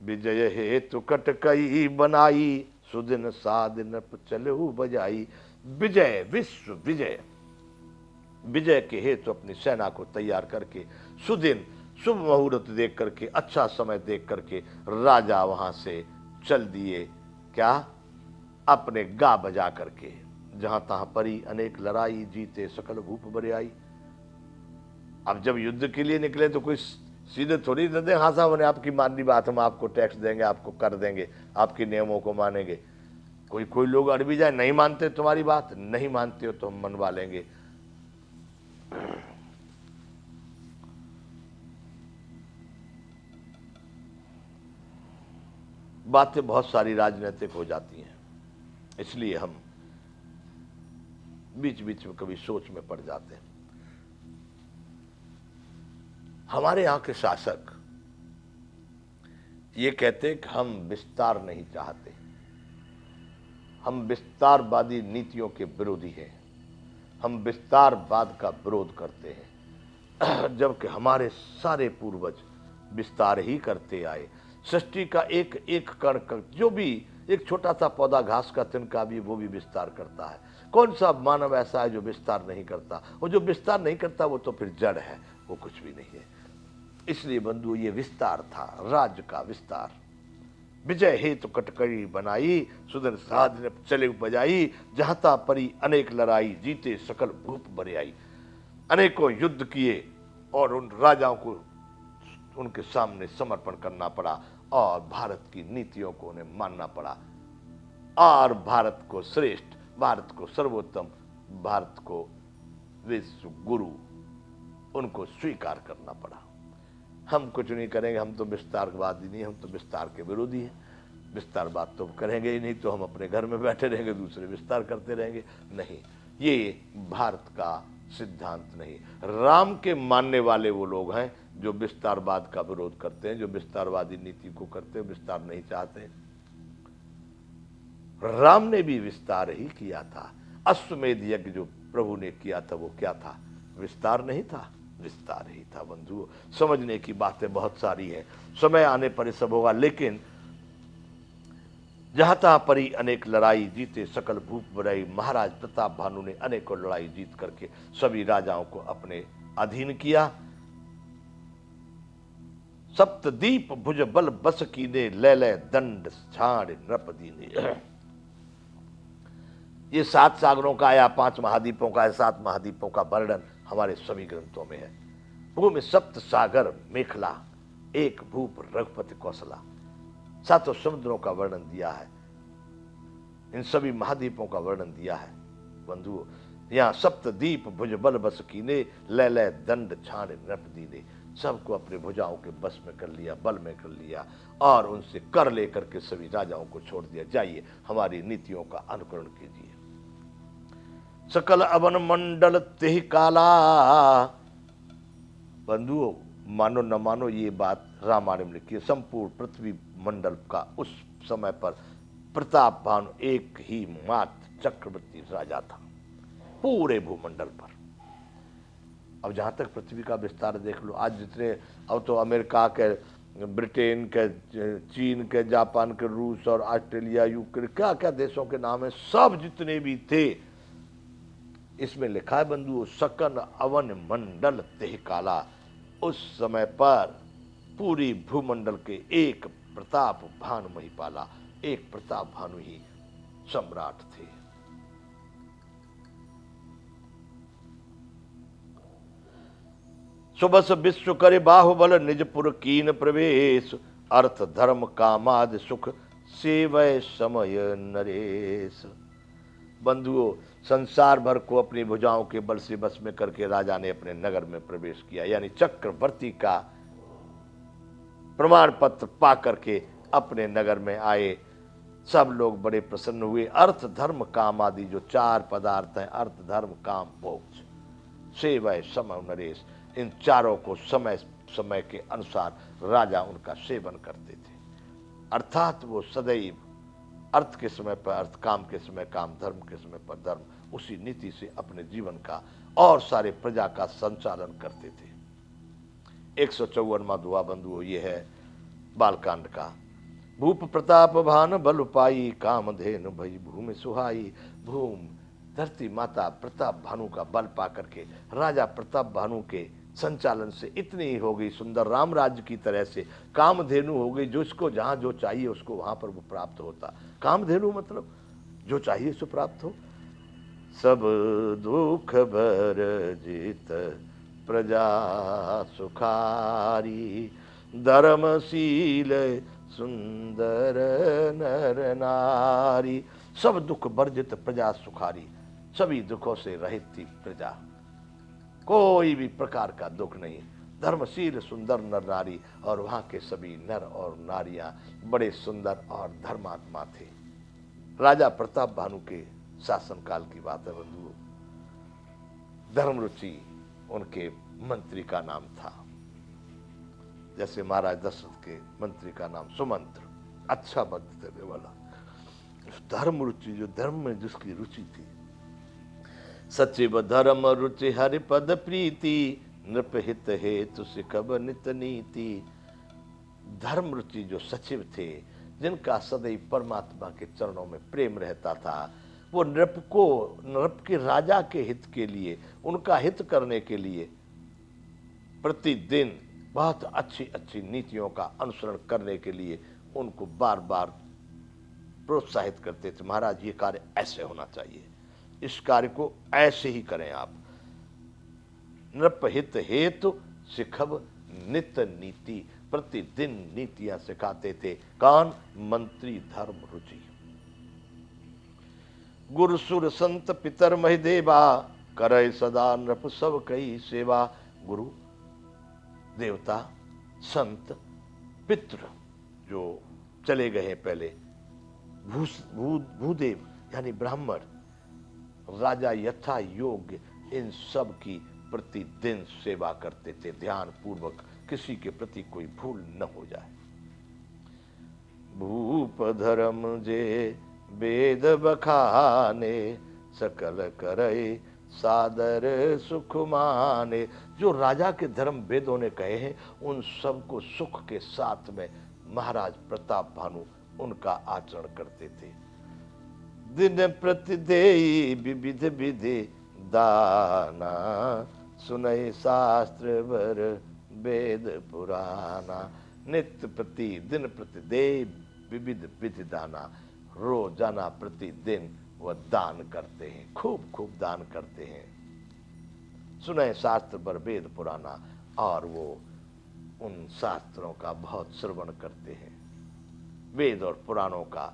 विजय हेतु कटकई बनाई, सुदिन सादिन चलहु बजाई। विजय, विश्व विजय, विजय के हेतु अपनी सेना को तैयार करके सुदिन, शुभ मुहूर्त देख करके, अच्छा समय देख करके राजा वहां से चल दिए। क्या? अपने गा बजा करके। जहां तहां परी अनेक लड़ाई, जीते सकल भूप बरियाई। अब जब युद्ध के लिए निकले तो कोई सीधे थोड़ी न दे, हाँ साहब ने आपकी माननी बात, हम आपको टैक्स देंगे, आपको कर देंगे, आपके नियमों को मानेंगे। कोई कोई लोग अड़ भी जाए, नहीं मानते तुम्हारी बात, नहीं मानते हो तो हम मनवा लेंगे। बातें बहुत सारी राजनीतिक हो जाती हैं, इसलिए हम बीच बीच में कभी सोच में पड़ जाते हैं। हमारे यहां के शासक ये कहते कि हम विस्तार नहीं चाहते, हम विस्तारवादी नीतियों के विरोधी हैं, हम विस्तारवाद का विरोध करते हैं। जबकि हमारे सारे पूर्वज विस्तार ही करते आए। सृष्टि का एक एक कण का, जो भी एक छोटा सा पौधा, घास का तिनका भी, वो भी विस्तार करता है। कौन सा मानव ऐसा है जो विस्तार नहीं करता? और जो विस्तार नहीं करता वो तो फिर जड़ है, वो कुछ भी नहीं है। इसलिए बंधु, ये विस्तार था, राज्य का विस्तार। विजय हेतु कटकड़ी बनाई, सुदन साध ने चले बजाई। जहां ता परी अनेक लड़ाई, जीते सकल भूप बरियाई। अनेकों युद्ध किए और उन राजाओं को उनके सामने समर्पण करना पड़ा और भारत की नीतियों को उन्हें मानना पड़ा और भारत को श्रेष्ठ, भारत को सर्वोत्तम, भारत को विश्व गुरु, उनको स्वीकार करना पड़ा। हम कुछ नहीं करेंगे, हम तो विस्तारवादी नहीं, हम तो विस्तार के विरोधी हैं। विस्तारवाद तो करेंगे ही नहीं, तो हम अपने घर में बैठे रहेंगे, दूसरे विस्तार करते रहेंगे। नहीं, ये भारत का सिद्धांत नहीं। राम के मानने वाले वो लोग हैं जो विस्तारवाद का विरोध करते हैं, जो विस्तारवादी नीति को करते हैं, विस्तार नहीं चाहते। राम ने भी विस्तार ही किया था। अश्वमेध यज्ञ जो प्रभु ने किया था, वो क्या था? विस्तार नहीं था, विस्तार ही था। बंधुओं, समझने की बातें बहुत सारी हैं, समय आने पर सब होगा। लेकिन जहां तहां परी अनेक लड़ाई, जीते सकल भूप बराई। महाराज प्रताप भानु ने अनेकों लड़ाई जीत करके सभी राजाओं को अपने अधीन किया। सप्तदीप भुज बल बस कीने, ले ले दंड छाड़ नृप दीने। ये 7 सागरों का या 5 महाद्वीपों का या 7 महाद्वीपों का वर्णन हमारे सभी ग्रंथों में है। भूमि सप्त सागर मेखला, एक भूप रघुपति कौशला। 7 समुद्रों का वर्णन दिया है, इन सभी महाद्वीपों का वर्णन दिया है। बंधुओं, यहाँ सप्तदीप भुज बल बस कीने, ले ले दंड छाड़ नृप दीने। सबको अपने भुजाओं के बस में कर लिया, बल में कर लिया और उनसे कर लेकर के सभी राजाओं को छोड़ दिया। जाइए, हमारी नीतियों का अनुकरण कीजिए। सकल अवन मंडल तेहि काला। बंधुओं, मानो न मानो, ये बात रामायण में लिखी है। संपूर्ण पृथ्वी मंडल का उस समय पर प्रताप भानु एक ही मात्र चक्रवर्ती राजा था, पूरे भूमंडल पर। अब जहां तक पृथ्वी का विस्तार देख लो, आज जितने, अब तो अमेरिका के, ब्रिटेन के, चीन के, जापान के, रूस और ऑस्ट्रेलिया, यूक्रेन, क्या क्या देशों के नाम है, सब जितने भी थे, इसमें लिखा है बंधुओं, सकन अवन मंडल तेह काला। उस समय पर पूरी भूमंडल के एक प्रताप भानु महिपाला, एक प्रताप भानु ही सम्राट थे। सुबस विश्व करे बाहुबल, निजपुर कीन प्रवेश। अर्थ धर्म कामाद सुख, सेवय समय नरेश। बंधुओं, संसार भर को अपनी भुजाओं के बल से बस में करके राजा ने अपने नगर में प्रवेश किया, यानी चक्रवर्ती का प्रमाण पत्र पा करके अपने नगर में आए। सब लोग बड़े प्रसन्न हुए। अर्थ धर्म काम आदि जो 4 पदार्थ हैं, अर्थ धर्म काम मोक्ष, सेवय समय नरेश, इन चारों को समय समय के अनुसार राजा उनका सेवन करते थे। अर्थात वो सदैव अर्थ के समय पर अर्थ, काम के समय काम, धर्म के समय पर धर्म, उसी नीति से अपने जीवन का और सारे प्रजा का संचालन करते थे। 154वां दुआ बंधुओं, ये है बालकांड का भूप प्रताप भान बल पाई, कामधेनु भई भूमि सुहाई। भूम धरती माता प्रताप भानु का बल पा करके राजा प्रताप भानु के संचालन से इतनी ही हो गई सुंदर, राम राज्य की तरह से कामधेनु हो गई, जो इसको जहां जो चाहिए उसको वहां पर वो प्राप्त होता। कामधेनु मतलब जो चाहिए सो प्राप्त हो। सब दुख भरजित प्रजा सुखारी, धर्मशील सुंदर नर नारी। सब दुख वर्जित प्रजा सुखारी, सभी दुखों से रहित थी प्रजा, कोई भी प्रकार का दुख नहीं। धर्मशील सुंदर नर नारी, और वहां के सभी नर और नारियां बड़े सुंदर और धर्मात्मा थे। राजा प्रताप भानु के शासनकाल की बात है बंधुओं। धर्मरुचि उनके मंत्री का नाम था, जैसे महाराज दशरथ के मंत्री का नाम सुमंत्र, अच्छा मत देने वाला। धर्म रुचि, जो धर्म में जिसकी रुचि थी। सचिव धर्म रुचि हरिपद प्रीति, नृप हित हेतु सिखब नित नीति। धर्म रुचि जो सचिव थे, जिनका सदैव परमात्मा के चरणों में प्रेम रहता था, वो नृप के राजा के हित के लिए, उनका हित करने के लिए प्रतिदिन बहुत अच्छी अच्छी नीतियों का अनुसरण करने के लिए उनको बार बार प्रोत्साहित करते थे। महाराज ये कार्य ऐसे होना चाहिए, इस कार्य को ऐसे ही करें आप। नृप हित हेतु सिखब नित नीति, प्रतिदिन नीतियां सिखाते थे। कौन? मंत्री धर्म रुचि। गुरु सुर संत पितर महि देवा, करे सदा नृप सब कई सेवा। गुरु, देवता, संत, पितृ जो चले गए पहले, भूदेव यानी ब्राह्मण, राजा यथा योग्य, इन सब की प्रतिदिन सेवा करते थे ध्यान पूर्वक, किसी के प्रति कोई भूल न हो जाए। भूप धर्म जे वेद बखाने, सकल करे सादर सुख माने। जो राजा के धर्म वेदों ने कहे हैं, उन सबको सुख के साथ में महाराज प्रताप भानु उनका आचरण करते थे। दिन प्रतिदेयी विविध विधि दाना, सुनय शास्त्र वर वेद पुराना। नित्य प्रति दिन प्रतिदेय विविध विधि दाना, रोजाना प्रतिदिन वह दान करते हैं, खूब खूब दान करते हैं। सुनय शास्त्र वर वेद पुराना, और वो उन शास्त्रों का बहुत श्रवण करते हैं, वेद और पुराणों का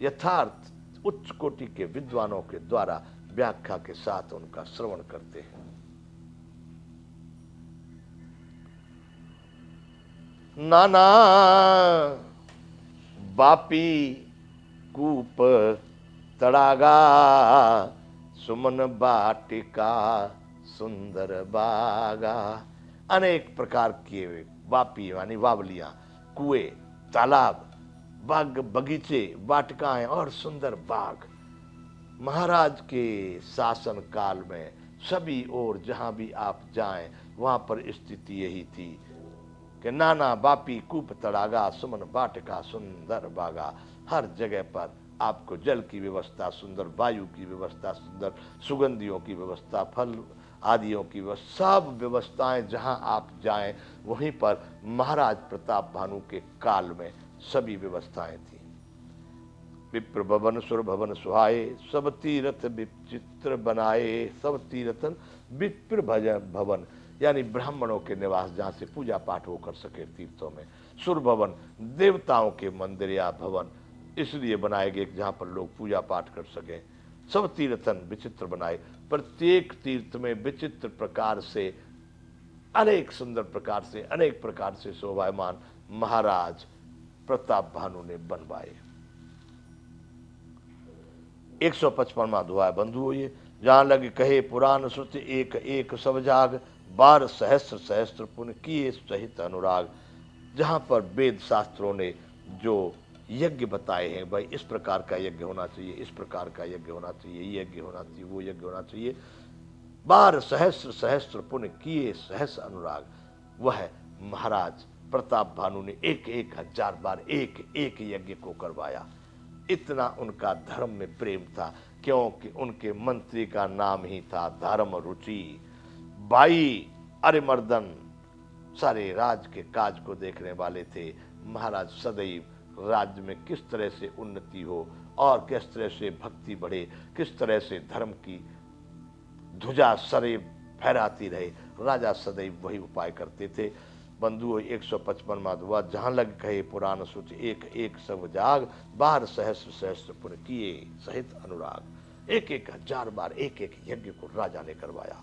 यथार्थ उच्च कोटि के विद्वानों के द्वारा व्याख्या के साथ उनका श्रवण करते हैं। नाना बापी कूप तड़ागा, सुमन बाटिका सुंदर बागा। अनेक प्रकार के वापी यानी वावलियां, कुएं, तालाब, बाग बगीचे, वाटिकाएं और सुंदर बाग। महाराज के शासन काल में सभी ओर जहां भी आप जाएं, वहां पर स्थिति यही थी कि नाना बापी कूप तड़ागा, सुमन वाटिका सुंदर बागा। हर जगह पर आपको जल की व्यवस्था, सुंदर वायु की व्यवस्था, सुंदर सुगंधियों की व्यवस्था, फल आदियों की व्यवस्था, सब व्यवस्थाएं जहां आप जाएं वहीं पर महाराज प्रताप भानु के काल में सभी व्यवस्थाएं थी। विप्र भवन सुर भवन सुहाए, सब तीर्थ विचित्र बनाए। सब तीर्थन विप्र भवन यानी ब्राह्मणों के निवास, जहाँ से पूजा पाठ हो कर सके तीर्थों में। सुर भवन देवताओं के मंदिर या भवन इसलिए बनाए गए जहाँ पर लोग पूजा पाठ कर सकें। सब तीर्थन विचित्र बनाए, प्रत्येक तीर्थ में विचित्र प्रकार से, अनेक सुंदर प्रकार से, अनेक प्रकार से शोभायमान महाराज प्रताप भानु ने बनवाए। 155वां दुआ बंधु ये, जहां लगे कहे पुराण श्रुति एक एक सब जाग, 12 सहस्त्र सहस्त्र पुण्य किए सहित अनुराग। जहां पर वेद शास्त्रों ने जो यज्ञ बताए हैं, भाई इस प्रकार का यज्ञ होना चाहिए, इस प्रकार का यज्ञ होना चाहिए, ये यज्ञ होना चाहिए, वो यज्ञ होना चाहिए, 12 सहस्त्र सहस्त्र पुण्य किए सहस अनुराग, वह महाराज प्रताप भानु ने 1,000 बार एक एक यज्ञ को करवाया। इतना उनका धर्म में प्रेम था, क्योंकि उनके मंत्री का नाम ही था धर्म रुचि। बाई अरिमर्दन सारे राज के काज को देखने वाले थे। महाराज सदैव राज्य में किस तरह से उन्नति हो और किस तरह से भक्ति बढ़े, किस तरह से धर्म की ध्वजा सरे फहराती रहे, राजा सदैव वही उपाय करते थे। बंधुओं 155वां दुआ, जहां लग कहे पुराण सुच, एक एक सब जाग, बाहर सहस्र सहस्र पुन किए सहित अनुराग। 1,000 बार एक एक यज्ञ को राजा ने करवाया।